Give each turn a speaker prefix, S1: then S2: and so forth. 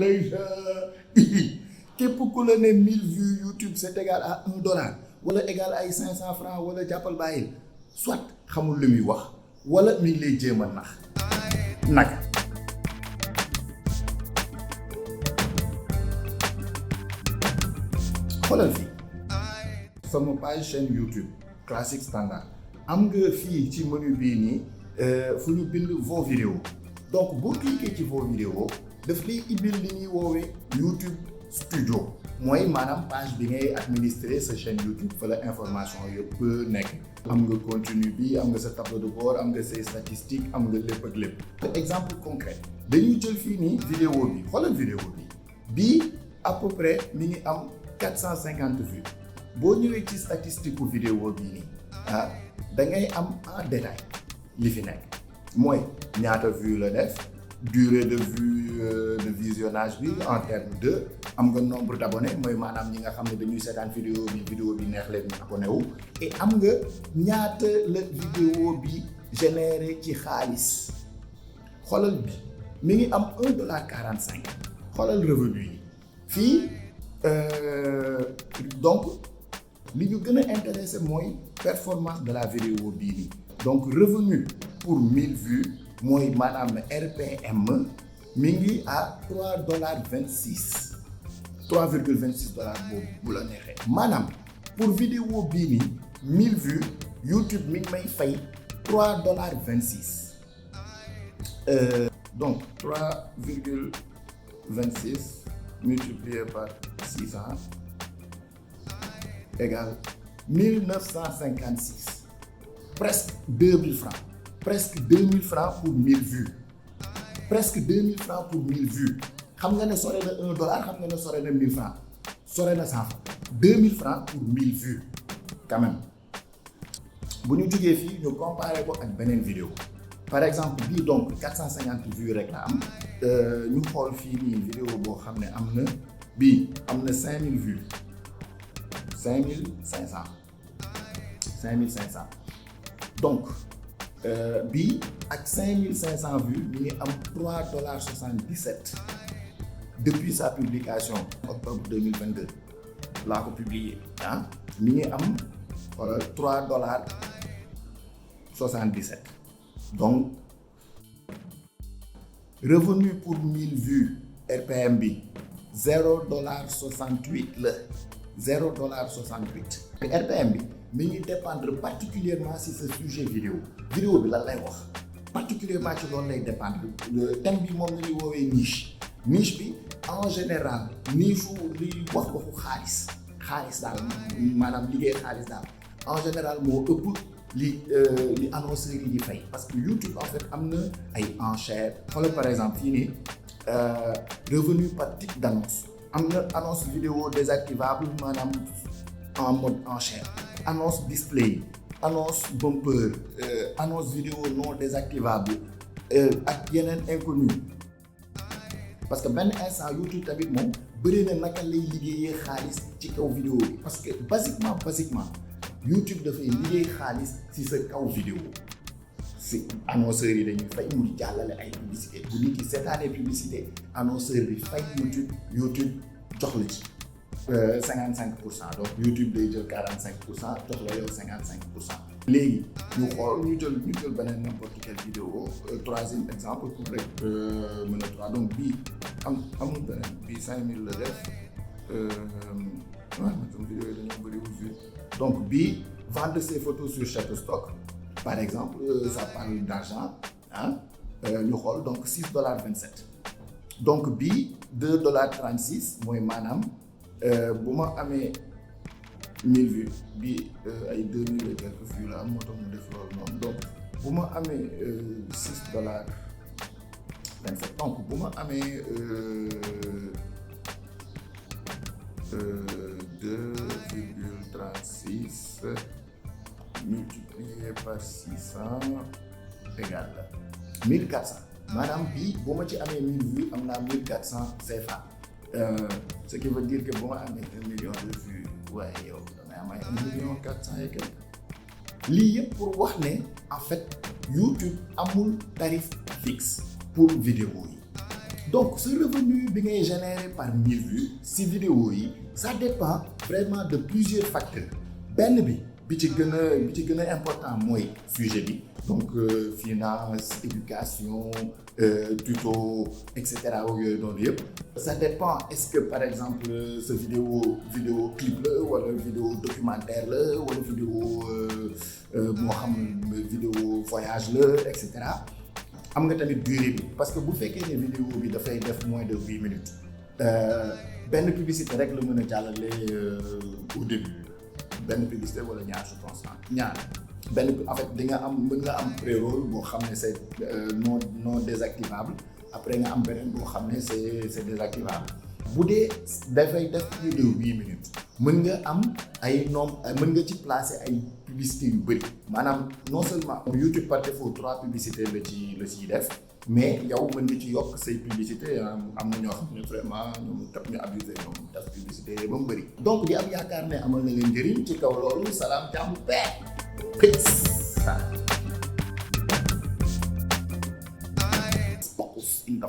S1: congratulations képp ku la ne 1000 vues YouTube c'est égal à $1 wala égal ay 500 francs wala jàppal bàyyil soit xamul lu muy wax wala mi ngi lay jéem a nax naka. xoolal fii sama page chaîne YouTube classique standard am nga fii ci menu bii nii fu ñu bind vos vidéos donc boo cliquer ci vos vidéos daf lay ibbil li ñuy woowee YouTube Studio mooy maanaam page bi ngay administrer sa chaîne YouTube fa la information yëpp nekk. am nga contenu bi am nga sa tableau de bord am nga say statistiques am nga lépp ak lépp. exemple concret dañuy jël fii nii vidéo bi xoolal vidéo bi bii à peu près mi ngi am 450 vues boo ñëwee ci statistique pour vidéo bii nii da ngay am en détail li fi nekk mooy ñaata vue la def durée de vue de visionnage bi en terme de am nga nombre d'abonnés mooy maanaam ñi nga xam ne dañuy seetaan vidéo bi neex leen ñu abonné wu et am nga ñaata la vidéo bi généré ci xaalis xoolal bi mi ngi am $1.45 xoolal revenu yi fii donc li ñu gën a intéressé mooy performance de la vidéo bii nii donc revenu pour 1000 vues mooy maanaam RPM mi ngi à $3.26 $3.26 boobu bu la neexee maanaam pour vidéo bii nii 1000 vues YouTube mi ngi may fay $3.26 donc 3,26 multiplié par 600 égale 1956 presque 2000 francs presque 2000 francs pour 1000 vues presque 2000 francs pour 1000 vues xam nga ne sore na $1 xam nga ne sore na 1000 francs sore na 100 francs 2000 francs pour 1000 vues quand même bu ñu jógee fii ñu comparer ko ak beneen vidéo par exemple bii donc 450 vues rek la am ñu xool fii nii vidéo boo xam ne am na bii am na 5000 vues 5500 donc bii ak 5500 vues mi ngi am $3.77 depuis sa publication octobre 2022 laa ko publié mi ngi am $3.77 donc revenu pour 1000 vues RPM bi $0.68 la $0.68 RPM bi mi ngi dépendre particulièrement si ce sujet vidéo bi lan lay wax particulièrement ci loolu lay dépendre thème bi moom la ñuy woowee niche bi en général niche li wax waxu xaalis daal maanaam liggéey xaalis daal en général moo ëpp li annonceurs yi di fay parce que YouTube en fait am na ay enchères xoolal par exemple fii nii revenu par type d'annonce am na annonce vidéo désactivable maanaam en mode enchère annonce display annonce bumper annonce vidéo non désactivable ak yeneen inconnu parce que benn instant YouTube tamit moom bëri na naka lay liggéeyee xaalis ci kaw vidéo bi parce que basiquement YouTube dafay liggéey xaalis ci sa kaw vidéo si annonceurs yi dañuy fay mu jàllale ay publicité bu nit ki seetaanee publicité annonceur bi fay YouTube jox la ci 55% donc YouTube day jël 45% jox la yow 55%. léegi ñu xool ñu jël beneen n'importe quelle vidéo troisième exemple pour rek mën a trois donc bii amul beneen bii 5000 la def waaw man sama vidéo yi dañoo bëri vue donc bii vendre ses photos sur Shutterstock par exemple ça parle d'argent ñu xool donc $6.27 donc bii $2.36 mooy maanaam bu ma amee 1000 vues bii ay 2000 et quelques vues la am moo tax mu def loolu noonu donc bu ma amee $6.27 donc bu ma amee 2,36 multiplié par 600 égale 1400 maanaam bii bu ma ci amee 1000 vues am naa 1400 CFA ce qui veut dire que bu ma amee 1 million de vues waaye yow damay am ay 1,4 million et quelques lii yëpp pour wax ne en fait YouTube amul tarif fixe pour vidéo yi donc ce revenu bi ngay générer par 1000 vues si vidéo yi ça dépend vraiment de plusieurs facteurs benn bi ci gën a important mooy sujet bi donc finance éducation tuto et cetera yooyu noonu yëpp ça dépend est-ce que par exemple ce vidéo clip la wala vidéo documentaire la wala vidéo moo xam vidéo voyage la et cetera am nga tamit durée bi parce que bu fekkee ne vidéo bi dafay def moins de 8 minutes benn publicité rek la mën a jàllale au début benn publicité wala ñaar je pense ñaar benn en fait mën nga am pré-roll boo xam ne c'est non désactivable après nga am beneen boo xam ne c'est désactivable bu dee dafay def plus de 8 minutes mën nga am mën nga ci placer ay publicité yu bëri maanaam non seulement YouTube par défaut 3 publicités la ciy def mais yow mën nga ci yokk say publicité am na ñoo xam ne vraiment ñoom tap ñu abusé ñoom def publicité ba mu bëri donc di am yaakaar ne amal na leen njëriñ ci kaw loolu salaam jàmm peace focus in the